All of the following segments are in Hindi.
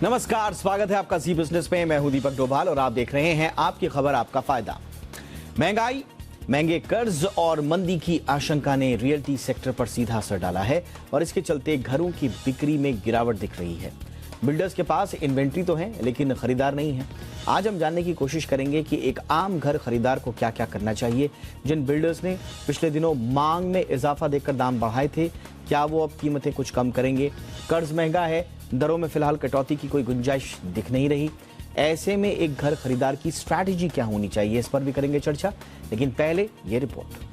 नमस्कार, स्वागत है आपका जी बिजनेस में। मैं हूं दीपक डोभाल और आप देख रहे हैं आपकी खबर आपका फायदा। महंगाई, महंगे कर्ज और मंदी की आशंका ने रियल्टी सेक्टर पर सीधा असर डाला है और इसके चलते घरों की बिक्री में गिरावट दिख रही है। बिल्डर्स के पास इन्वेंट्री तो है लेकिन खरीदार नहीं है। आज हम जानने की कोशिश करेंगे कि एक आम घर खरीदार को क्या क्या करना चाहिए। जिन बिल्डर्स ने पिछले दिनों मांग में इजाफा देकर दाम बढ़ाए थे, क्या वो अब कीमतें कुछ कम करेंगे? कर्ज महंगा है, दरों में फिलहाल कटौती की कोई गुंजाइश दिख नहीं रही। ऐसे में एक घर खरीदार की स्ट्रैटेजी क्या होनी चाहिए, इस पर भी करेंगे चर्चा। लेकिन पहले ये रिपोर्ट।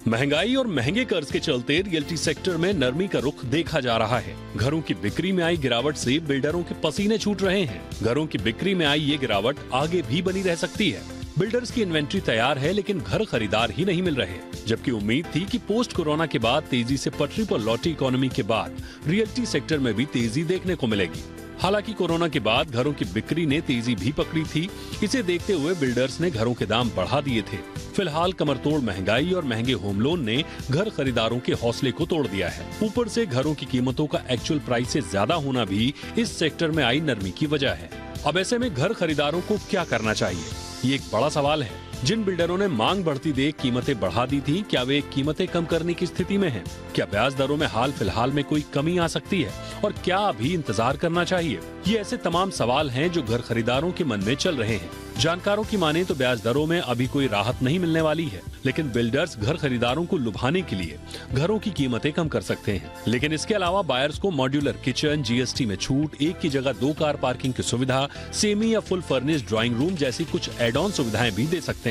महंगाई और महंगे कर्ज के चलते रियल्टी सेक्टर में नरमी का रुख देखा जा रहा है। घरों की बिक्री में आई गिरावट से बिल्डरों के पसीने छूट रहे हैं। घरों की बिक्री में आई ये गिरावट आगे भी बनी रह सकती है। बिल्डर्स की इन्वेंट्री तैयार है लेकिन घर खरीदार ही नहीं मिल रहे। जबकि उम्मीद थी कि पोस्ट कोरोना के बाद तेजी से पटरी पर लौटी इकोनॉमी के बाद रियल्टी सेक्टर में भी तेजी देखने को मिलेगी। हालांकि कोरोना के बाद घरों की बिक्री ने तेजी भी पकड़ी थी। इसे देखते हुए बिल्डर्स ने घरों के दाम बढ़ा दिए थे। फिलहाल कमरतोड़ महंगाई और महंगे होम लोन ने घर खरीदारों के हौसले को तोड़ दिया है। ऊपर से घरों की कीमतों का एक्चुअल प्राइस से ज्यादा होना भी इस सेक्टर में आई नरमी की वजह है। अब ऐसे में घर खरीदारों को क्या करना चाहिए, ये एक बड़ा सवाल है। जिन बिल्डरों ने मांग बढ़ती देख कीमतें बढ़ा दी थी, क्या वे कीमतें कम करने की स्थिति में हैं? क्या ब्याज दरों में हाल फिलहाल में कोई कमी आ सकती है और क्या अभी इंतजार करना चाहिए? ये ऐसे तमाम सवाल हैं जो घर खरीदारों के मन में चल रहे हैं। जानकारों की माने तो ब्याज दरों में अभी कोई राहत नहीं मिलने वाली है, लेकिन बिल्डर्स घर खरीदारों को लुभाने के लिए घरों की कीमतें कम कर सकते हैं। लेकिन इसके अलावा बायर्स को मॉड्यूलर किचन, जीएसटी में छूट, एक की जगह 2 कार पार्किंग की सुविधा, सेमी या फुल फर्निश्ड ड्राइंग रूम जैसी कुछ एड ऑन सुविधाएं भी दे सकते हैं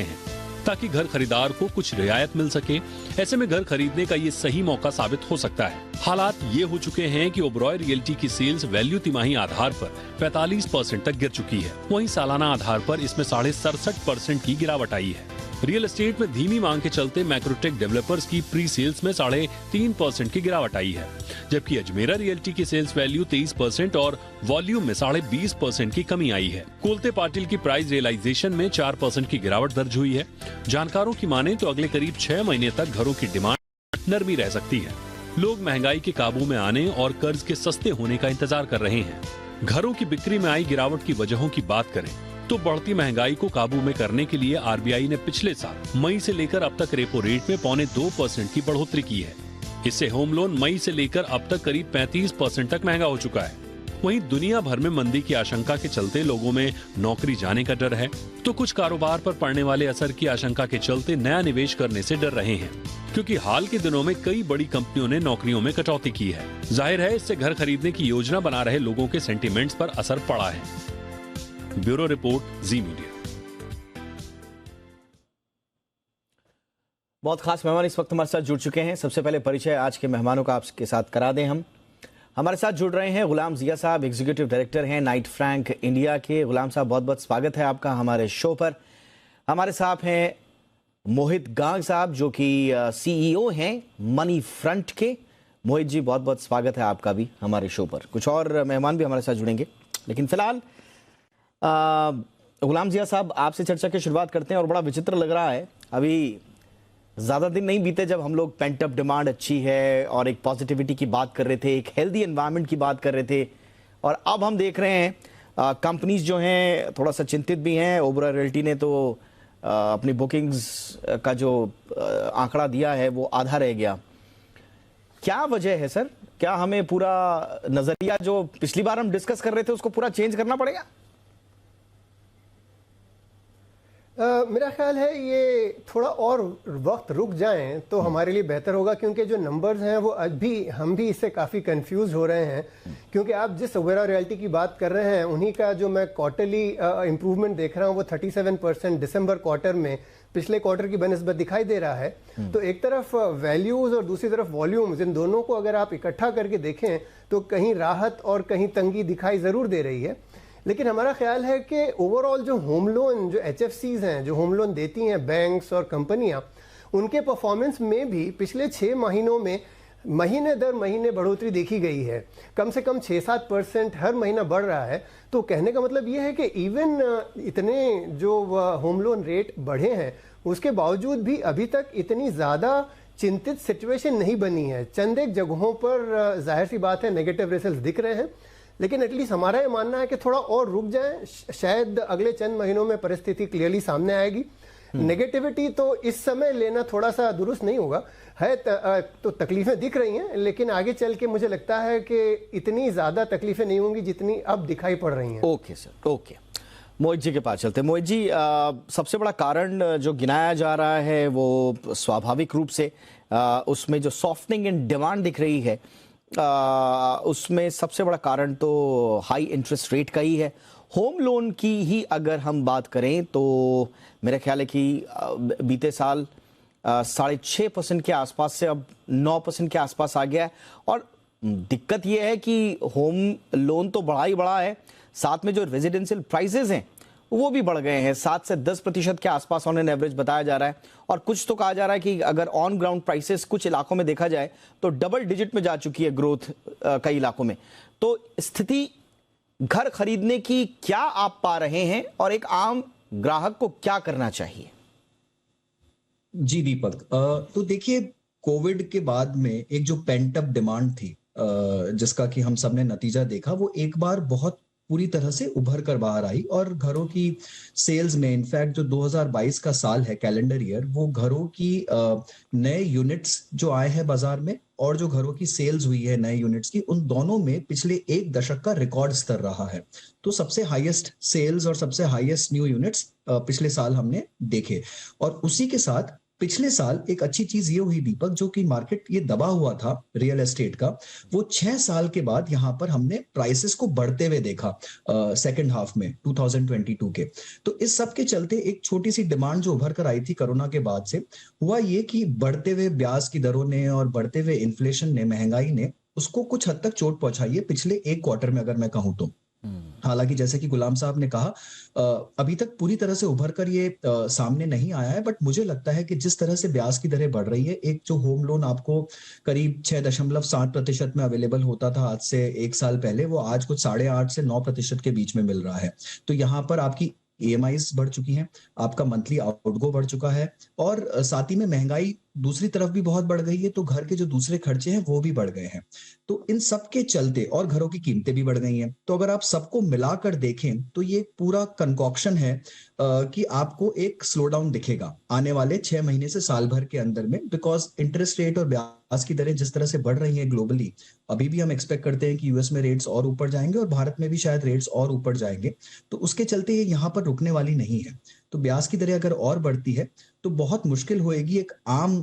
ताकि घर खरीदार को कुछ रियायत मिल सके। ऐसे में घर खरीदने का ये सही मौका साबित हो सकता है। हालात ये हो चुके हैं कि ओबरॉय रियल्टी की सेल्स वैल्यू तिमाही आधार पर 45% तक गिर चुकी है। वहीं सालाना आधार पर इसमें 67.5% की गिरावट आई है। रियल एस्टेट में धीमी मांग के चलते मैक्रोटेक डेवलपर्स की प्री सेल्स में 3.5% की गिरावट आई है, जबकि अजमेरा रियल्टी की सेल्स वैल्यू 23% और वॉल्यूम में 20.5% की कमी आई है। कोलते पाटिल की प्राइस रियलाइजेशन में 4% की गिरावट दर्ज हुई है। जानकारों की माने तो अगले करीब 6 महीने तक घरों की डिमांड नरमी रह सकती है। लोग महंगाई के काबू में आने और कर्ज के सस्ते होने का इंतजार कर रहे हैं। घरों की बिक्री में आई गिरावट की वजहों की बात करें तो बढ़ती महंगाई को काबू में करने के लिए आरबीआई ने पिछले साल मई से लेकर अब तक रेपो रेट में 0.25% की बढ़ोतरी की है। इससे होम लोन मई से लेकर अब तक करीब 35% तक महंगा हो चुका है। वहीं दुनिया भर में मंदी की आशंका के चलते लोगों में नौकरी जाने का डर है, तो कुछ कारोबार पर पड़ने वाले असर की आशंका के चलते नया निवेश करने से डर रहे हैं, क्योंकि हाल के दिनों में कई बड़ी कंपनियों ने नौकरियों में कटौती की है। जाहिर है इससे घर खरीदने की योजना बना रहे लोगों के सेंटिमेंट्स पर असर पड़ा है। ब्यूरो रिपोर्ट, जी मीडिया। बहुत खास मेहमान इस वक्त हमारे साथ जुड़ चुके हैं। सबसे पहले परिचय आज के मेहमानों का आपके साथ करा दें। हमारे साथ जुड़ रहे हैं गुलाम जिया साहब, एग्जीक्यूटिव डायरेक्टर हैं नाइट फ्रैंक इंडिया के। गुलाम साहब, बहुत बहुत स्वागत है आपका हमारे शो पर। हमारे साथ हैं मोहित गांग साहब, जो कि सीईओ हैं मनी फ्रंट के। मोहित जी, बहुत बहुत स्वागत है आपका भी हमारे शो पर। कुछ और मेहमान भी हमारे साथ जुड़ेंगे, लेकिन फिलहाल गुलाम जिया साहब, आपसे चर्चा की शुरुआत करते हैं। और बड़ा विचित्र लग रहा है, अभी ज़्यादा दिन नहीं बीते जब हम लोग पेंट अप डिमांड अच्छी है और एक पॉजिटिविटी की बात कर रहे थे, एक हेल्दी एनवायरनमेंट की बात कर रहे थे, और अब हम देख रहे हैं कंपनीज जो हैं थोड़ा सा चिंतित भी हैं। ओबरॉय रियल्टी ने तो अपनी बुकिंग्स का जो आंकड़ा दिया है वो आधा रह गया। क्या वजह है सर? क्या हमें पूरा नज़रिया जो पिछली बार हम डिस्कस कर रहे थे उसको पूरा चेंज करना पड़ेगा? मेरा ख्याल है ये थोड़ा और वक्त रुक जाएं तो हमारे लिए बेहतर होगा, क्योंकि जो नंबर्स हैं वो आज भी हम भी इससे काफ़ी कंफ्यूज हो रहे हैं। क्योंकि आप जिस ओबरॉय रियल्टी की बात कर रहे हैं उन्हीं का जो मैं क्वार्टरली इंप्रूवमेंट देख रहा हूँ वो 37% दिसंबर क्वार्टर में पिछले क्वार्टर की बनिस्बत दिखाई दे रहा है। तो एक तरफ वैल्यूज और दूसरी तरफ वॉल्यूम्स, इन दोनों को अगर आप इकट्ठा करके देखें तो कहीं राहत और कहीं तंगी दिखाई ज़रूर दे रही है। लेकिन हमारा ख्याल है कि ओवरऑल जो होम लोन, जो एचएफसीज हैं, जो होम लोन देती हैं बैंक्स और कंपनियां, उनके परफॉर्मेंस में भी पिछले 6 महीनों में महीने दर महीने बढ़ोतरी देखी गई है, कम से कम 6-7% हर महीना बढ़ रहा है। तो कहने का मतलब ये है कि इवन इतने जो होम लोन रेट बढ़े हैं उसके बावजूद भी अभी तक इतनी ज़्यादा चिंतित सिचुएशन नहीं बनी है। चंद एक जगहों पर जाहिर सी बात है नेगेटिव रिजल्ट दिख रहे हैं, लेकिन एटलीस्ट हमारा ये मानना है कि थोड़ा और रुक जाएं, शायद अगले चंद महीनों में परिस्थिति क्लियरली सामने आएगी। नेगेटिविटी तो इस समय लेना थोड़ा सा दुरुस्त नहीं होगा, है तो तकलीफें दिख रही हैं, लेकिन आगे चल के मुझे लगता है कि इतनी ज़्यादा तकलीफें नहीं होंगी जितनी अब दिखाई पड़ रही हैं। Okay sir, okay. Mohit ji के पास चलते हैं। मोहित जी, सबसे बड़ा कारण जो गिनाया जा रहा है वो स्वाभाविक रूप से उसमें जो सॉफ्टनिंग इन डिमांड दिख रही है, उसमें सबसे बड़ा कारण तो हाई इंटरेस्ट रेट का ही है। होम लोन की ही अगर हम बात करें तो मेरा ख्याल है कि बीते साल 6.5% के आसपास से अब 9% के आसपास आ गया है। और दिक्कत यह है कि होम लोन तो बढ़ा ही बढ़ा है, साथ में जो रेजिडेंशियल प्राइसेस हैं वो भी बढ़ गए हैं, 7 से 10% के आसपास ऑन एन एवरेज बताया जा रहा है। और कुछ तो कहा जा रहा है कि अगर ऑन ग्राउंड प्राइसेस कुछ इलाकों में देखा जाए तो डबल डिजिट में जा चुकी है ग्रोथ कई इलाकों में। तो स्थिति घर खरीदने की क्या आप पा रहे हैं और एक आम ग्राहक को क्या करना चाहिए? जी दीपक, तो देखिए, कोविड के बाद में एक जो पेंट अप डिमांड थी, जिसका कि हम सबने नतीजा देखा, वो एक बार बहुत पूरी तरह से उभर कर बाहर आई और घरों की सेल्स में, इनफैक्ट जो 2022 का साल है कैलेंडर ईयर, वो घरों की नए यूनिट्स जो आए हैं बाजार में और जो घरों की सेल्स हुई है नए यूनिट्स की, उन दोनों में पिछले एक दशक का रिकॉर्ड स्तर रहा है। तो सबसे हाईएस्ट सेल्स और सबसे हाईएस्ट न्यू यूनिट्स पिछले साल हमने देखे। और उसी के साथ पिछले साल एक अच्छी चीज ये हुई दीपक, जो कि मार्केट ये दबा हुआ था रियल एस्टेट का, वो 6 साल के बाद यहाँ पर हमने प्राइसेस को बढ़ते हुए देखा सेकंड हाफ में 2022 के। तो इस सब के चलते एक छोटी सी डिमांड जो उभर कर आई थी कोरोना के बाद से, हुआ ये कि बढ़ते हुए ब्याज की दरों ने और बढ़ते हुए इन्फ्लेशन ने, महंगाई ने उसको कुछ हद तक चोट पहुंचाई है पिछले एक क्वार्टर में, अगर मैं कहूं तो। हालांकि जैसे कि गुलाम साहब ने कहा, अभी तक पूरी तरह से उभर कर ये सामने नहीं आया है, बट मुझे लगता है कि जिस तरह से ब्याज की दरें बढ़ रही है, एक जो होम लोन आपको करीब 6.7% में अवेलेबल होता था आज से 1 साल पहले, वो आज कुछ 8.5 से 9% के बीच में मिल रहा है। तो यहाँ पर आपकी EMIs बढ़ चुकी हैं, आपका मंथली आउटगो बढ़ चुका है और साथ ही में महंगाई दूसरी तरफ भी बहुत बढ़ गई है, तो घर के जो दूसरे खर्चे हैं वो भी बढ़ गए हैं। तो इन सब के चलते, और घरों की कीमतें भी बढ़ गई हैं, तो अगर आप सबको मिलाकर देखें तो ये पूरा कंकॉक्शन है कि आपको एक स्लो डाउन दिखेगा आने वाले 6 महीने से साल भर के अंदर में, बिकॉज इंटरेस्ट रेट और ब्याज की दरें जिस तरह से बढ़ रही हैं ग्लोबली, अभी भी हम एक्सपेक्ट करते हैं कि यूएस में रेट्स और ऊपर जाएंगे और भारत में भी शायद रेट्स और ऊपर जाएंगे। तो उसके चलते ये यहाँ पर रुकने वाली नहीं है। तो ब्याज की दरें अगर और बढ़ती है तो बहुत मुश्किल होएगी एक आम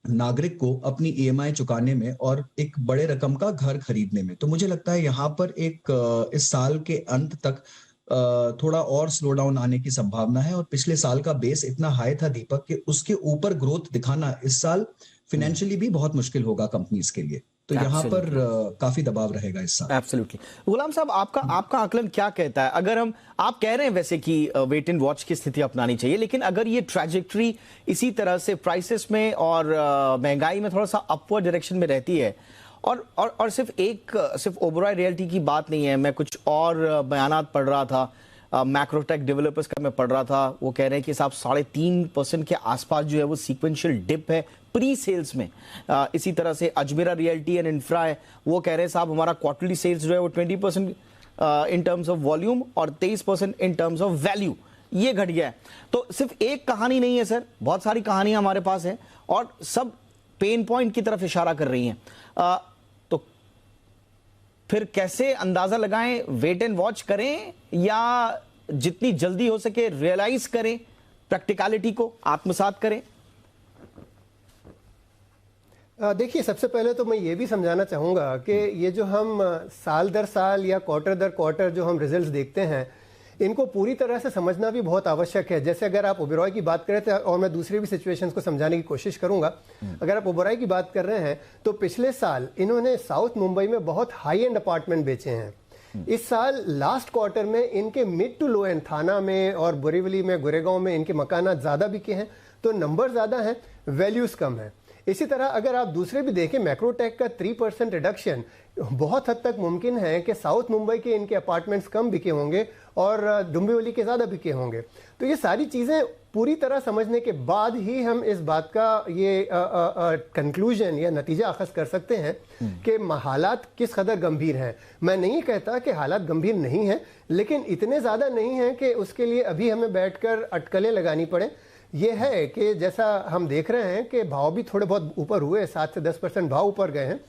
नागरिक को अपनी EMI चुकाने में और एक बड़े रकम का घर खरीदने में। तो मुझे लगता है यहाँ पर एक इस साल के अंत तक थोड़ा और स्लो डाउन आने की संभावना है। और पिछले साल का बेस इतना हाई था दीपक कि उसके ऊपर ग्रोथ दिखाना इस साल फाइनेंशियली भी बहुत मुश्किल होगा कंपनीज के लिए। तो यहाँ पर काफी दबाव रहेगा इस साल। एब्सोल्युटली। गुलाम साहब, आपका आकलन क्या कहता है? अगर आप कह रहे हैं वैसे कि वेट एंड वॉच की स्थिति अपनानी चाहिए, लेकिन अगर ये ट्रैजेक्टरी इसी तरह से प्राइसेस में और महंगाई में थोड़ा सा अपवर्ड डायरेक्शन में रहती है, और सिर्फ ओबेरॉय रियल्टी की बात नहीं है, मैं कुछ और बयानात पढ़ रहा था, मैक्रोटेक डेवलपर्स का मैं पढ़ रहा था, वो कह रहे हैं कि साहब 3.5% के आसपास जो है वो सीक्वेंशियल डिप है प्री सेल्स में। इसी तरह से अजमेरा रियल्टी एंड इंफ्रा है, वो कह रहे हैं साहब हमारा क्वार्टरली सेल्स जो है वो 20% इन टर्म्स ऑफ वॉल्यूम और 23% इन टर्म्स ऑफ वैल्यू ये घट गया है। तो सिर्फ एक कहानी नहीं है सर, बहुत सारी कहानियां हमारे पास है और सब पेन पॉइंट की तरफ इशारा कर रही हैं। तो फिर कैसे अंदाजा लगाएं, वेट एंड वॉच करें या जितनी जल्दी हो सके रियलाइज करें, प्रैक्टिकलिटी को आत्मसात करें? देखिए, सबसे पहले तो मैं ये भी समझाना चाहूँगा कि ये जो हम साल दर साल या क्वार्टर दर क्वार्टर जो हम रिजल्ट्स देखते हैं, इनको पूरी तरह से समझना भी बहुत आवश्यक है। जैसे अगर आप ओबेरॉय की बात करें तो, और मैं दूसरी भी सिचुएशंस को समझाने की कोशिश करूंगा, अगर आप ओबेरॉय की बात कर रहे हैं तो पिछले साल इन्होंने साउथ मुंबई में बहुत हाई एंड अपार्टमेंट बेचे हैं। इस साल लास्ट क्वार्टर में इनके मिड टू लो एंड थाना में और बोरीवली में, गोरेगांव में इनके मकानात ज़्यादा बिके हैं। तो नंबर ज़्यादा हैं, वैल्यूज़ कम है। इसी तरह अगर आप दूसरे भी देखें, मैक्रोटेक का 3% रिडक्शन बहुत हद तक मुमकिन है कि साउथ मुंबई के इनके अपार्टमेंट्स कम बिके होंगे और डुम्बिवली के ज़्यादा बिके होंगे। तो ये सारी चीज़ें पूरी तरह समझने के बाद ही हम इस बात का ये कंक्लूजन या नतीजा अखज़ कर सकते हैं कि हालात किस कदर गंभीर हैं। मैं नहीं कहता कि हालात गंभीर नहीं हैं, लेकिन इतने ज़्यादा नहीं हैं कि उसके लिए अभी हमें बैठकर अटकलें लगानी पड़े। ये है कि जैसा हम देख रहे हैं कि भाव भी थोड़े बहुत ऊपर हुए, 7 से 10% भाव ऊपर गए हैं।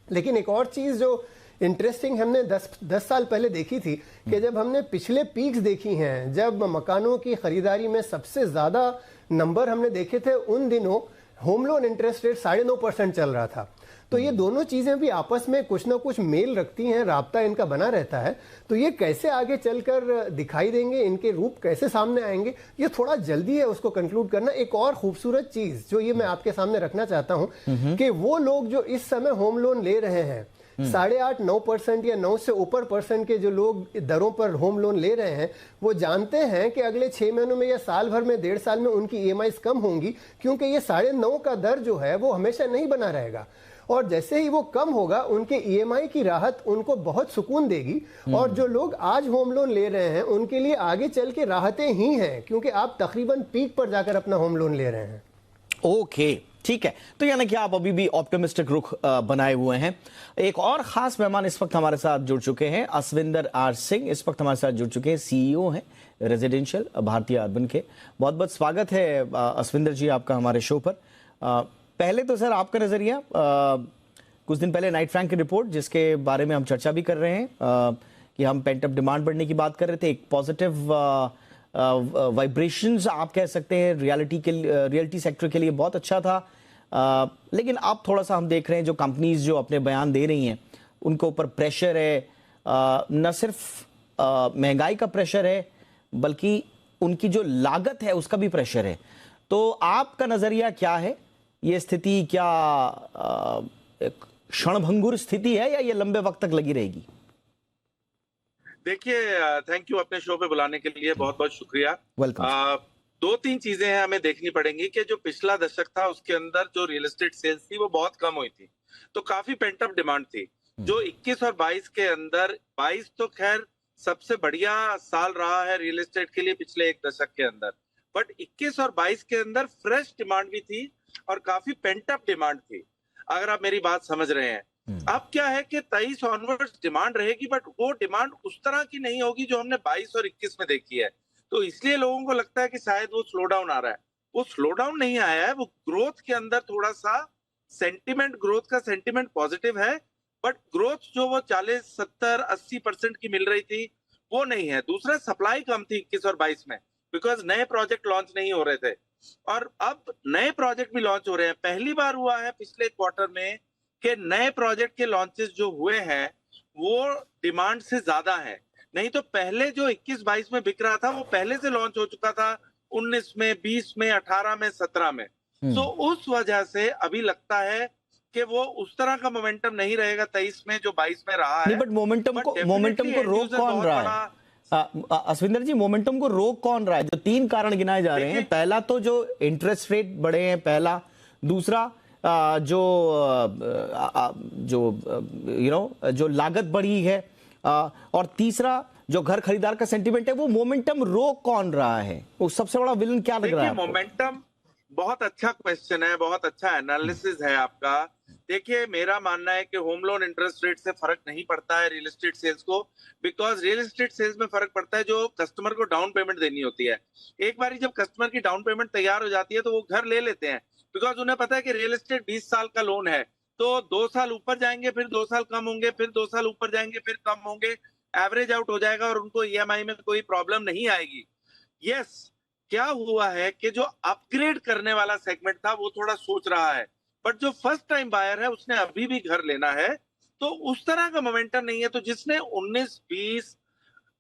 लेकिन एक और चीज़ जो इंटरेस्टिंग हमने 10 साल पहले देखी थी कि जब हमने पिछले पीक्स देखी हैं, जब मकानों की ख़रीदारी में सबसे ज़्यादा नंबर हमने देखे थे, उन दिनों होम लोन इंटरेस्ट रेट 9.5% चल रहा था। तो ये दोनों चीज़ें भी आपस में कुछ ना कुछ मेल रखती हैं, राब्ता इनका बना रहता है। तो ये कैसे आगे चलकर दिखाई देंगे, इनके रूप कैसे सामने आएंगे, ये थोड़ा जल्दी है उसको कंक्लूड करना। एक और खूबसूरत चीज़ जो ये मैं आपके सामने रखना चाहता हूँ कि वो लोग जो इस समय होम लोन ले रहे हैं, 8.5-9% या 9 से ऊपर % के जो लोग दरों पर होम लोन ले रहे हैं, वो जानते हैं कि अगले 6 महीनों में या साल भर में, 1.5 साल में उनकी EMIs कम होंगी, क्योंकि ये 9.5 का दर जो है वो हमेशा नहीं बना रहेगा। और जैसे ही वो कम होगा, उनके EMI की राहत उनको बहुत सुकून देगी। और जो लोग आज होम लोन ले रहे हैं उनके लिए आगे चल के राहतें ही हैं, क्योंकि आप तकरीबन पीक पर जाकर अपना होम लोन ले रहे हैं। ओके, ठीक है। तो यानी कि आप अभी भी ऑप्टिमिस्टिक रुख बनाए हुए हैं। एक और खास मेहमान इस वक्त हमारे साथ जुड़ चुके हैं, असविंदर आर सिंह इस वक्त हमारे साथ जुड़ चुके हैं, CEO हैं रेजिडेंशियल भारतीय अर्बन के। बहुत बहुत स्वागत है असविंदर जी आपका हमारे शो पर। पहले तो सर आपका नजरिया, कुछ दिन पहले नाइट फ्रैंक की रिपोर्ट जिसके बारे में हम चर्चा भी कर रहे हैं कि हम पेंट अप डिमांड बढ़ने की बात कर रहे थे, एक पॉजिटिव वाइब्रेशंस आप कह सकते हैं रियल्टी सेक्टर के लिए बहुत अच्छा था। लेकिन अब थोड़ा सा हम देख रहे हैं जो कंपनीज जो अपने बयान दे रही हैं उनके ऊपर प्रेशर है, न सिर्फ महंगाई का प्रेशर है बल्कि उनकी जो लागत है उसका भी प्रेशर है। तो आपका नजरिया क्या है, ये स्थिति क्या एक क्षणभंगुर स्थिति है या ये लंबे वक्त तक लगी रहेगी? देखिए, थैंक यू अपने शो पे बुलाने के लिए, बहुत बहुत शुक्रिया। वेलकम। 2-3 चीजें हैं हमें देखनी पड़ेंगी कि जो पिछला दशक था उसके अंदर जो रियल एस्टेट सेल्स थी वो बहुत कम हुई थी, तो काफी पेंट अप डिमांड थी जो 21 और 22 के अंदर। 22 तो खैर सबसे बढ़िया साल रहा है रियल एस्टेट के लिए पिछले एक दशक के अंदर, बट 21 और 22 के अंदर फ्रेश डिमांड भी थी और काफी पेंट अप डिमांड थी, अगर आप मेरी बात समझ रहे हैं। अब क्या है कि 23 ऑनवर्ड्स डिमांड रहेगी, बट वो डिमांड उस तरह की नहीं होगी जो हमने 22 और 21 में देखी है। तो इसलिए लोगों को लगता है कि शायद वो स्लो डाउन आ रहा है। वो स्लो डाउन नहीं आया है, वो ग्रोथ के अंदर थोड़ा सा सेंटिमेंट, ग्रोथ का सेंटिमेंट पॉजिटिव है, बट ग्रोथ जो वो 40, 70, 80% की मिल रही थी वो नहीं है। दूसरा, सप्लाई कम थी 21 और 22 में, बिकॉज नए प्रोजेक्ट लॉन्च नहीं हो रहे थे और अब नए प्रोजेक्ट भी लॉन्च हो रहे हैं। पहली बार हुआ है पिछले क्वार्टर में कि नए प्रोजेक्ट के लॉन्चेस जो हुए हैं वो डिमांड से ज्यादा है। नहीं तो पहले जो 21-22 में बिक रहा था वो पहले से लॉन्च हो चुका था 19 में, 20 में, 18 में, 17 में। तो उस वजह से अभी लगता है कि वो उस तरह का मोमेंटम नहीं रहेगा 23 में जो 22 में रहा है। बट मोमेंटम को रोक कौन रहा है असविंदर जी? मोमेंटम को रोक कौन रहा है? जो 3 कारण गिनाए जा रहे हैं, पहला तो जो इंटरेस्ट रेट बढ़े हैं, पहला, दूसरा जो लागत बढ़ी है, और तीसरा जो घर खरीदार का सेंटीमेंट है। वो मोमेंटम रोक कौन रहा है? वो सबसे बड़ा विलन क्या लग रहा है? मोमेंटम, बहुत अच्छा क्वेश्चन है, बहुत अच्छा एनालिसिस है आपका। देखिए, मेरा मानना है कि होम लोन इंटरेस्ट रेट से फर्क नहीं पड़ता है रियल एस्टेट सेल्स को, बिकॉज रियल एस्टेट सेल्स में फर्क पड़ता है जो कस्टमर को डाउन पेमेंट देनी होती है। एक बार जब कस्टमर की डाउन पेमेंट तैयार हो जाती है तो वो घर ले लेते हैं, बिकॉज उन्हें पता है कि रियल एस्टेट 20 साल का लोन है, तो 2 साल ऊपर जाएंगे, फिर 2 साल कम होंगे, फिर 2 साल ऊपर जाएंगे, फिर कम होंगे, एवरेज आउट हो जाएगा और उनको EMI में कोई प्रॉब्लम नहीं आएगी। यस, क्या हुआ है कि जो अपग्रेड करने वाला सेगमेंट था वो थोड़ा सोच रहा है, बट जो फर्स्ट टाइम बायर है उसने अभी भी घर लेना है, तो उस तरह का मोमेंटम नहीं है। तो जिसने 19, 20,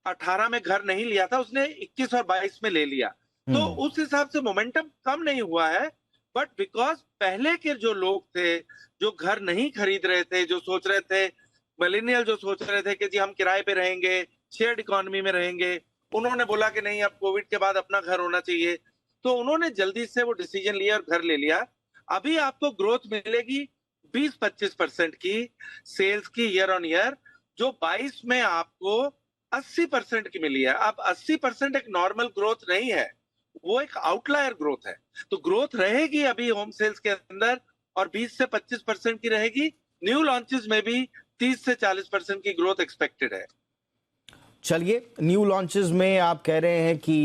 18 में घर नहीं लिया था उसने 21 और 22 में ले लिया, तो उस हिसाब से मोमेंटम कम नहीं हुआ है। बट बिकॉज पहले के जो लोग थे जो घर नहीं खरीद रहे थे, जो सोच रहे थे, मिलेनियल जो सोच रहे थे कि जी हम किराए पे रहेंगे, शेयर्ड इकोनॉमी में रहेंगे, उन्होंने बोला कि नहीं अब कोविड के बाद अपना घर होना चाहिए, तो उन्होंने जल्दी से वो डिसीजन लिया और घर ले लिया। अभी आपको ग्रोथ मिलेगी 20-25% की सेल्स की ईयर ऑन ईयर, जो 22 में आपको 80% की मिली है। अब 80% एक नॉर्मल ग्रोथ नहीं है, वो एक आउटलायर ग्रोथ है। तो ग्रोथ रहेगी अभी होम सेल्स के अंदर, और 20 से 25% की रहेगी। न्यू लॉन्चेस में भी 30 से 40% की ग्रोथ एक्सपेक्टेड है। चलिए, न्यू लॉन्चेस में आप कह रहे हैं कि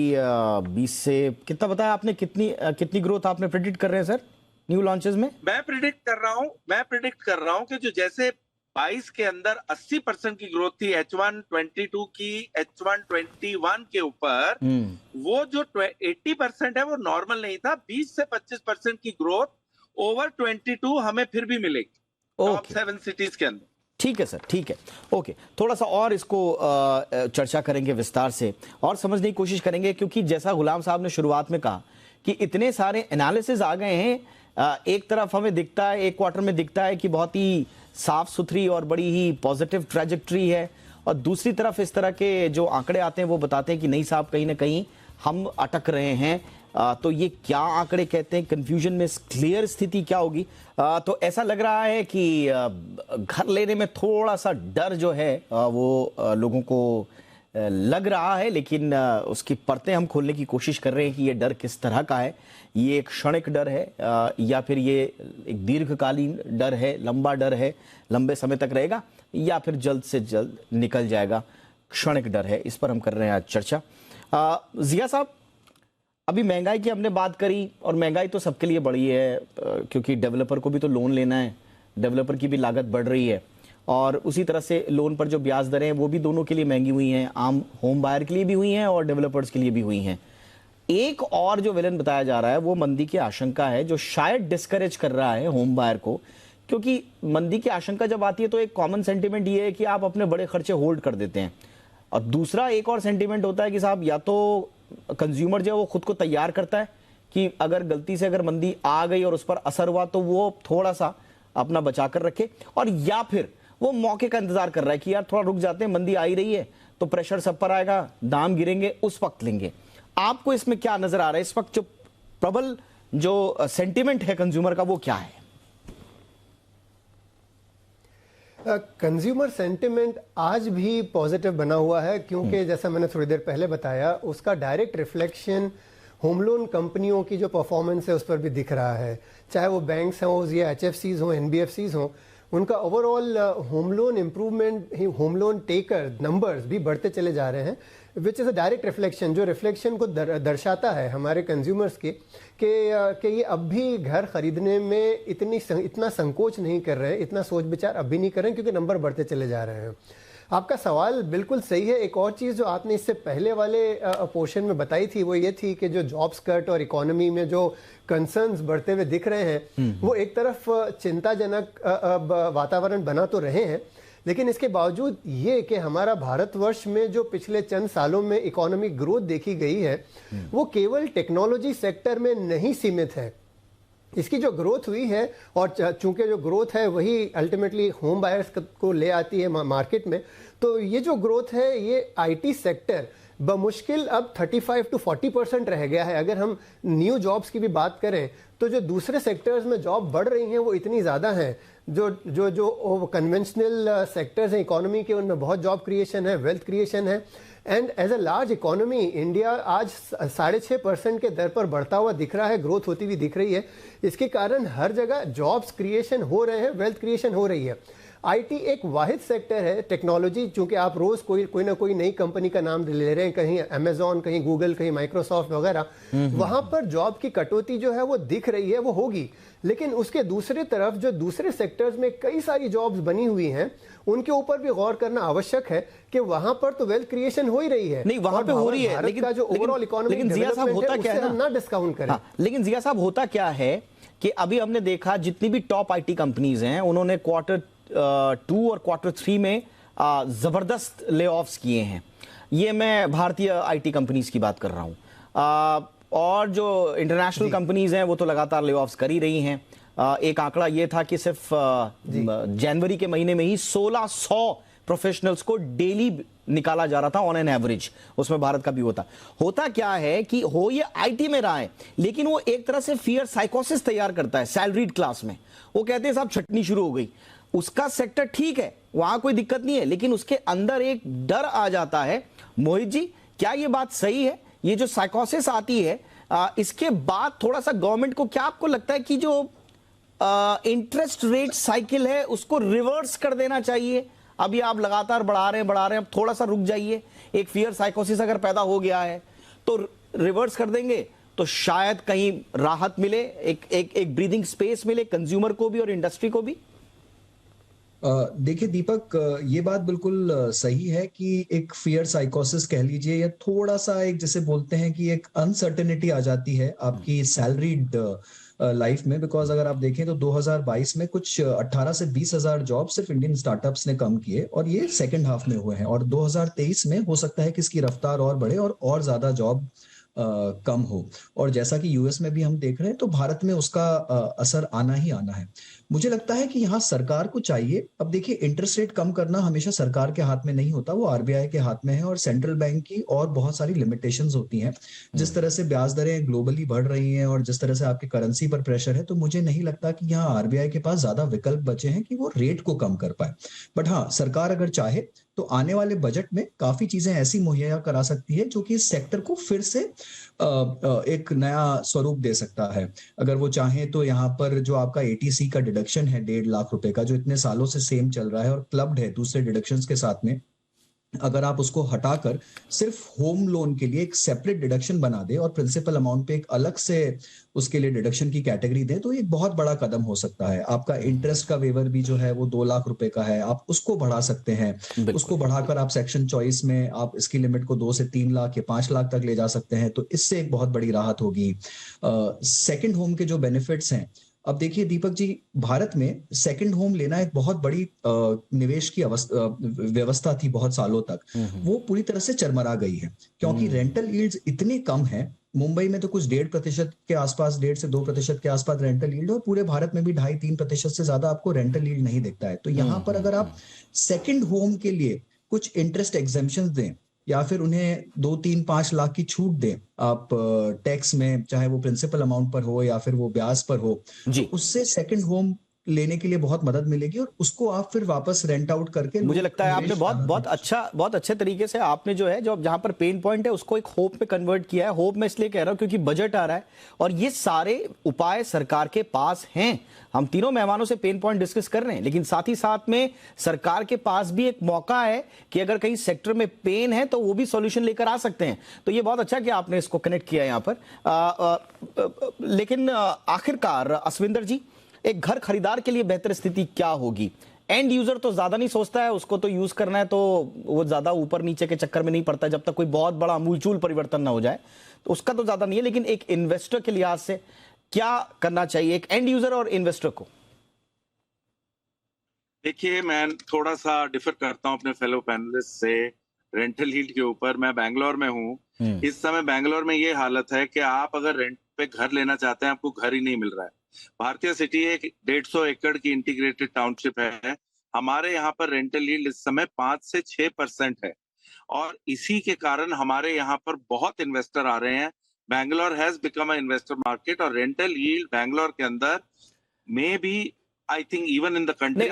20 से कितना बताया आपने, कितनी ग्रोथ आपने प्रेडिक्ट कर रहे हैं सर न्यू लॉन्चेस में? मैं प्रिडिक्ट कर रहा हूं कि जो जैसे 22 के अंदर 80% की ग्रोथ थी H1 22 की H1 21 के ऊपर, वो जो 80% है वो नॉर्मल नहीं था। 20 से 25% की ग्रोथ ओवर 22 हमें फिर भी मिलेगी टॉप 7 सिटीज के अंदर। ठीक है सर, ठीक है, ओके। थोड़ा सा और इसको चर्चा करेंगे विस्तार से और समझने की कोशिश करेंगे, क्योंकि जैसा गुलाम साहब ने शुरुआत में कहा कि इतने सारे एनालिसिस आ गए हैं। एक तरफ हमें दिखता है, एक क्वार्टर में दिखता है कि बहुत ही साफ सुथरी और बड़ी ही पॉजिटिव ट्रैजेक्टरी है, और दूसरी तरफ इस तरह के जो आंकड़े आते हैं वो बताते हैं कि नहीं साहब, कहीं ना कहीं हम अटक रहे हैं। तो ये क्या आंकड़े कहते हैं, कंफ्यूजन में क्लियर स्थिति क्या होगी? तो ऐसा लग रहा है कि घर लेने में थोड़ा सा डर जो है वो लोगों को लग रहा है, लेकिन उसकी परतें हम खोलने की कोशिश कर रहे हैं कि ये डर किस तरह का है। ये एक क्षणिक डर है या फिर ये एक दीर्घकालीन डर है, लंबा डर है, लंबे समय तक रहेगा, या फिर जल्द से जल्द निकल जाएगा, क्षणिक डर है। इस पर हम कर रहे हैं आज चर्चा। जिया साहब, अभी महंगाई की हमने बात करी, और महंगाई तो सबके लिए बढ़ी है, क्योंकि डेवलपर को भी तो लोन लेना है, डेवलपर की भी लागत बढ़ रही है, और उसी तरह से लोन पर जो ब्याज दरें हैं वो भी दोनों के लिए महंगी हुई हैं, आम होम बायर के लिए भी हुई हैं और डेवलपर्स के लिए भी हुई हैं। एक और जो विलन बताया जा रहा है वो मंदी की आशंका है, जो शायद डिस्करेज कर रहा है होम बायर को, क्योंकि मंदी की आशंका जब आती है तो एक कॉमन सेंटीमेंट ये है कि आप अपने बड़े खर्चे होल्ड कर देते हैं, और दूसरा एक और सेंटीमेंट होता है कि साहब या तो कंज्यूमर जो है वो खुद को तैयार करता है कि अगर गलती से अगर मंदी आ गई और उस पर असर हुआ तो वो थोड़ा सा अपना बचा कर रखे, और या फिर वो मौके का इंतजार कर रहा है कि यार थोड़ा रुक जाते हैं, मंदी आ ही रही है तो प्रेशर सब पर आएगा, दाम गिरेंगे, उस वक्त लेंगे। आपको इसमें क्या नजर आ रहा है? इस वक्त जो प्रबल जो सेंटिमेंट है कंज्यूमर का वो क्या है? कंज्यूमर सेंटिमेंट आज भी पॉजिटिव बना हुआ है, क्योंकि जैसा मैंने थोड़ी देर पहले बताया, उसका डायरेक्ट रिफ्लेक्शन होम लोन कंपनियों की जो परफॉर्मेंस है उस पर भी दिख रहा है। चाहे वो बैंक्स हों या HFCs हों, NBFCs हों, उनका overall home loan improvement, home loan taker numbers भी बढ़ते चले जा रहे हैं, which is a direct reflection, जो रिफ्लेक्शन को दर्शाता है हमारे कंज्यूमर्स के कि ये अब भी घर खरीदने में इतना संकोच नहीं कर रहे हैं, इतना सोच विचार अब भी नहीं कर रहे हैं, क्योंकि नंबर बढ़ते चले जा रहे हैं। आपका सवाल बिल्कुल सही है। एक और चीज़ जो आपने इससे पहले वाले पोर्शन में बताई थी वो ये थी कि जो जॉब्स कट और इकोनॉमी में जो कंसर्न्स बढ़ते हुए दिख रहे हैं वो एक तरफ चिंताजनक वातावरण बना तो रहे हैं, लेकिन इसके बावजूद ये कि हमारा भारतवर्ष में जो पिछले चंद सालों में इकोनॉमिक ग्रोथ देखी गई है वो केवल टेक्नोलॉजी सेक्टर में नहीं सीमित है। इसकी जो ग्रोथ हुई है, और चूंकि जो ग्रोथ है वही अल्टीमेटली होम बायर्स को ले आती है मार्केट में, तो ये जो ग्रोथ है ये IT सेक्टर बमुश्किल अब 35 to 40% रह गया है। अगर हम न्यू जॉब्स की भी बात करें तो जो दूसरे सेक्टर्स में जॉब बढ़ रही हैं वो इतनी ज़्यादा हैं, जो कन्वेंशनल सेक्टर्स हैं इकोनॉमी के, उनमें बहुत जॉब क्रिएशन है, वेल्थ क्रिएशन है, and as a large economy India आज 6.5% के दर पर बढ़ता हुआ दिख रहा है, ग्रोथ होती हुई दिख रही है। इसके कारण हर जगह जॉब्स क्रिएशन हो रहे हैं, वेल्थ क्रिएशन हो रही है। IT एक वाहिद सेक्टर है, टेक्नोलॉजी, चूंकि आप रोज कोई ना कोई नई कंपनी का नाम ले रहे हैं, कहीं अमेजॉन, कहीं गूगल, कहीं माइक्रोसॉफ्ट वगैरह, वहां पर जॉब की कटौती जो है वो दिख रही है, वो होगी। लेकिन उसके दूसरे तरफ जो दूसरे सेक्टर्स में कई सारी जॉब्स बनी हुई हैं उनके ऊपर भी गौर करना आवश्यक है कि वहां पर तो वेल्थ क्रिएशन हो ही रही है। नहीं, वहां पे हो रही है, लेकिन जो ओवरऑल इकोनॉमिक डेवलपमेंट है उसे हम ना डिस्काउंट करें। लेकिन जिया साहब, होता क्या है कि अभी हमने देखा जितनी भी टॉप IT कंपनीज हैं उन्होंने क्वार्टर 2 और क्वार्टर 3 में जबरदस्त ले ऑफ्स किए हैं। ये मैं भारतीय IT कंपनीज की बात कर रहा हूं, और जो इंटरनेशनल कंपनीज हैं वो तो लगातार ले ऑफ्स कर ही रही हैं। एक आंकड़ा ये था कि सिर्फ जनवरी के महीने में ही 1600 प्रोफेशनल्स को डेली निकाला जा रहा था ऑन एन एवरेज, उसमें भारत का भी होता क्या है कि हो ये आईटी में रहा है, लेकिन वो एक तरह से फियर साइकोसिस तैयार करता है सैलरीड क्लास में। वो कहते हैं साहब छटनी शुरू हो गई, उसका सेक्टर ठीक है, वहां कोई दिक्कत नहीं है, लेकिन उसके अंदर एक डर आ जाता है। मोहित जी, क्या ये बात सही है? ये जो साइकोसिस आती है इसके बाद थोड़ा सा गवर्नमेंट को, क्या आपको लगता है कि जो इंटरेस्ट रेट साइकिल है उसको रिवर्स कर देना चाहिए? अभी आप लगातार बढ़ा रहे हैं, अब थोड़ा सा रुक जाइए। एक फियर साइकोसिस अगर पैदा हो गया है तो रिवर्स कर देंगे तो शायद कहीं राहत मिले, एक ब्रीदिंग स्पेस मिले कंज्यूमर को भी और इंडस्ट्री को भी। देखिए दीपक, ये बात बिल्कुल सही है कि एक फियर साइकोसिस कह लीजिए या थोड़ा सा एक जैसे बोलते हैं कि एक अनसर्टेनिटी आ जाती है आपकी सैलरीड लाइफ में। बिकॉज अगर आप देखें तो 2022 में कुछ 18 से 20 हजार जॉब सिर्फ इंडियन स्टार्टअप्स ने कम किए और ये सेकेंड हाफ में हुए हैं। और 2023 में हो सकता है कि इसकी रफ्तार और बढ़े और ज्यादा जॉब कम हो। और जैसा कि यूएस में भी हम देख रहे हैं तो भारत में उसका असर आना ही आना है। मुझे लगता है कि यहाँ सरकार को चाहिए, अब देखिए इंटरेस्ट रेट कम करना हमेशा सरकार के हाथ में नहीं होता, वो आरबीआई के हाथ में है और सेंट्रल बैंक की और बहुत सारी लिमिटेशंस होती हैं। जिस तरह से ब्याज दरें ग्लोबली बढ़ रही हैं और जिस तरह से आपकी करेंसी पर प्रेशर है, तो मुझे नहीं लगता कि यहाँ आरबीआई के पास ज्यादा विकल्प बचे हैं कि वो रेट को कम कर पाए। बट हाँ, सरकार अगर चाहे तो आने वाले बजट में काफी चीजें ऐसी मुहैया करा सकती है जो कि इस सेक्टर को फिर से एक नया स्वरूप दे सकता है। अगर वो चाहे तो यहाँ पर जो आपका एटीसी का डिडक्शन है 1.5 लाख रुपए का, जो इतने सालों से सेम चल रहा है और क्लब्ड है दूसरे डिडक्शंस के साथ में, अगर आप उसको हटाकर सिर्फ होम लोन के लिए एक सेपरेट डिडक्शन बना दे और प्रिंसिपल अमाउंट पे एक अलग से उसके लिए डिडक्शन की कैटेगरी दे, तो ये बहुत बड़ा कदम हो सकता है। आपका इंटरेस्ट का वेवर भी जो है वो 2 लाख रुपए का है, आप उसको बढ़ा सकते हैं। उसको बढ़ाकर आप सेक्शन चॉइस में आप इसकी लिमिट को 2 से 3 लाख या 5 लाख तक ले जा सकते हैं, तो इससे एक बहुत बड़ी राहत होगी। सेकेंड होम के जो बेनिफिट्स हैं, अब देखिए दीपक जी, भारत में सेकंड होम लेना एक बहुत बड़ी निवेश की व्यवस्था थी बहुत सालों तक, वो पूरी तरह से चरमरा गई है क्योंकि रेंटल यील्ड्स इतने कम है। मुंबई में तो कुछ 1.5% के आसपास, 1.5 से 2% के आसपास रेंटल यील्ड, और पूरे भारत में भी 2.5-3% से ज्यादा आपको रेंटल यील्ड नहीं दिखता है। तो यहाँ पर अगर आप सेकंड होम के लिए कुछ इंटरेस्ट एग्जेम्पशंस दें या फिर उन्हें 2-3-5 लाख की छूट दें आप टैक्स में, चाहे वो प्रिंसिपल अमाउंट पर हो या फिर वो ब्याज पर हो, तो उससे सेकंड होम लेने के लिए बहुत मदद मिलेगी और उसको आप फिर वापस रेंट आउट करके, मुझे लगता है आपने बहुत अच्छे तरीके से आपने जो है, जो जहां पर पेन पॉइंट है उसको एक होप में कन्वर्ट किया है। होप मैं इसलिए कह रहा हूं क्योंकि बजट आ रहा है और ये सारे उपाय सरकार के पास हैं। हम तीनों मेहमानों से पेन पॉइंट डिस्कस कर रहे हैं, लेकिन साथ ही साथ में सरकार के पास भी एक मौका है कि अगर कहीं सेक्टर में पेन है तो वो भी सॉल्यूशन लेकर आ सकते हैं। तो ये बहुत अच्छा कि आपने इसको कनेक्ट किया यहां पर। लेकिन आखिरकार अस्विंदर जी, एक घर खरीदार के लिए बेहतर स्थिति क्या होगी? एंड यूजर तो ज्यादा नहीं सोचता है, उसको तो यूज करना है, तो वो ज्यादा ऊपर नीचे के चक्कर में नहीं पड़ता जब तक कोई बहुत बड़ा अमूलचूल परिवर्तन ना हो जाए, तो उसका तो ज्यादा नहीं है। लेकिन एक इन्वेस्टर के लिहाज से क्या करना चाहिए एक एंड यूजर और इन्वेस्टर को? देखिए, मैं थोड़ा सा डिफर करता हूं अपने फेलो पैनलिस्ट से रेंटल यील्ड के ऊपर। मैं बैंगलोर में हूं इस समय। बैंगलोर में ये हालत है कि आप अगर रेंट पे घर लेना चाहते हैं, आपको घर ही नहीं मिल रहा है। भारतीय सिटी एक 150 एकड़ की इंटीग्रेटेड टाउनशिप है। हमारे यहाँ पर रेंटल यील्ड इस समय 5 से 6% है और इसी के कारण हमारे यहाँ पर बहुत इन्वेस्टर आ रहे हैं। Bangalore has become a investor market और रेंटल यील्ड बैंगलोर के अंदर में भी, I think even in the country.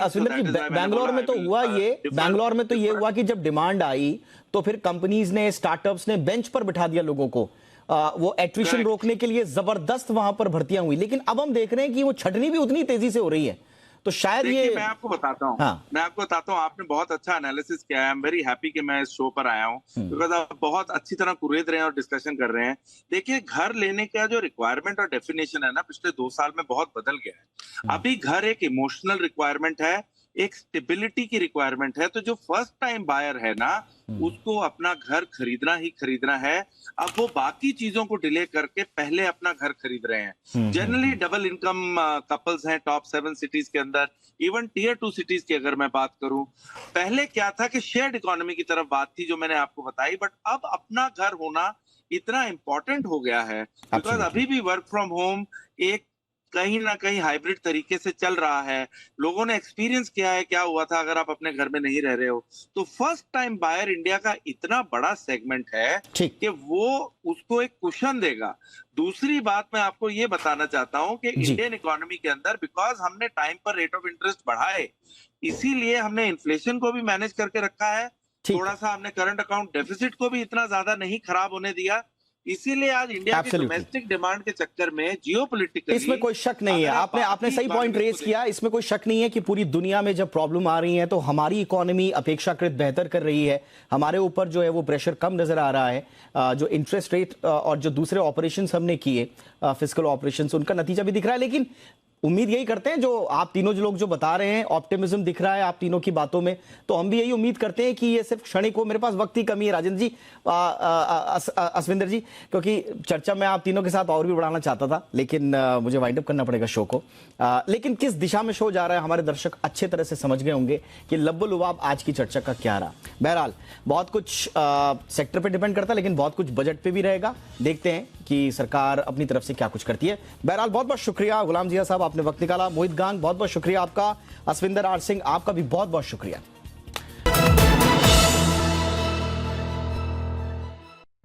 Bangalore में तो हुआ बैंगलोर में तो ये हुआ कि जब डिमांड आई तो फिर कंपनीज ने, स्टार्टअप्स ने बेंच पर बिठा दिया लोगों को। वो एट्रिशन रोकने के लिए जबरदस्त वहां पर भर्तियां हुई, लेकिन अब हम देख रहे हैं कि वो छटनी भी उतनी तेजी से हो रही है। तो शायद ये मैं आपको बताता हूँ। मैं आपको बताता हूँ, आपने बहुत अच्छा एनालिसिस किया है। आई एम वेरी हैप्पी कि मैं इस शो पर आया हूँ बिकॉज आप बहुत अच्छी तरह कुरेद रहे हैं और डिस्कशन कर रहे हैं। देखिए, घर लेने का जो रिक्वायरमेंट और डेफिनेशन है ना, पिछले 2 साल में बहुत बदल गया है। अभी घर एक इमोशनल रिक्वायरमेंट है, एक स्टेबिलिटी की रिक्वायरमेंट है। तो जो फर्स्ट टाइम बायर है ना, उसको अपना घर खरीदना ही खरीदना है। अब वो बाकी चीजों को डिले करके पहले अपना घर खरीद रहे हैं। जनरली डबल इनकम कपल्स हैं टॉप 7 सिटीज के अंदर, इवन टियर 2 सिटीज की अगर मैं बात करूं। पहले क्या था कि शेयर्ड इकोनॉमी की तरफ बात थी जो मैंने आपको बताई, बट अब अपना घर होना इतना इंपॉर्टेंट हो गया है बिकॉज अभी भी वर्क फ्रॉम होम एक कहीं ना कहीं हाइब्रिड तरीके से चल रहा है। लोगों ने एक्सपीरियंस किया है क्या हुआ था अगर आप अपने घर में नहीं रह रहे हो। तो फर्स्ट टाइम बायर इंडिया का इतना बड़ा सेगमेंट है ठीक। कि वो उसको एक कुशन देगा। दूसरी बात मैं आपको ये बताना चाहता हूं कि जी। इंडियन इकोनॉमी के अंदर बिकॉज हमने टाइम पर रेट ऑफ इंटरेस्ट बढ़ाए, इसीलिए हमने इन्फ्लेशन को भी मैनेज करके रखा है। ठीक। थोड़ा सा हमने करंट अकाउंट डेफिसिट को भी इतना ज्यादा नहीं खराब होने दिया। इसीलिए आज इंडिया की Absolutely. डोमेस्टिक डिमांड के चक्कर में जियोपॉलिटिकली इसमें कोई शक नहीं है। आपने सही पॉइंट रेज किया। इसमें कोई शक नहीं है कि पूरी दुनिया में जब प्रॉब्लम आ रही है तो हमारी इकोनॉमी अपेक्षाकृत बेहतर कर रही है। हमारे ऊपर जो है वो प्रेशर कम नजर आ रहा है। जो इंटरेस्ट रेट और जो दूसरे ऑपरेशंस हमने किए, फिस्कल ऑपरेशंस, उनका नतीजा भी दिख रहा है। लेकिन उम्मीद यही करते हैं, जो आप तीनों लोग जो बता रहे हैं, ऑप्टिमिज्म दिख रहा है आप तीनों की बातों में, तो हम भी यही उम्मीद करते हैं कि ये सिर्फ क्षणिक हो। मेरे पास वक्त की कमी है राजेंद्र जी, असविंदर जी, क्योंकि चर्चा मैं आप तीनों के साथ और भी बढ़ाना चाहता था, लेकिन मुझे वाइंड अप करना पड़ेगा शो को। लेकिन किस दिशा में शो जा रहा है हमारे दर्शक अच्छे तरह से समझ गए होंगे कि लब्बो-लुबाब आज की चर्चा का क्या रहा। बहरहाल बहुत कुछ सेक्टर पे डिपेंड करता है, लेकिन बहुत कुछ बजट पे भी रहेगा। देखते हैं कि सरकार अपनी तरफ से क्या कुछ करती है। बहरहाल बहुत बहुत शुक्रिया गुलाम जिया साहब, आपने वक्त निकाला। मोहित गांग बहुत बहुत शुक्रिया आपका। असविंदर आर सिंह आपका भी बहुत बहुत शुक्रिया।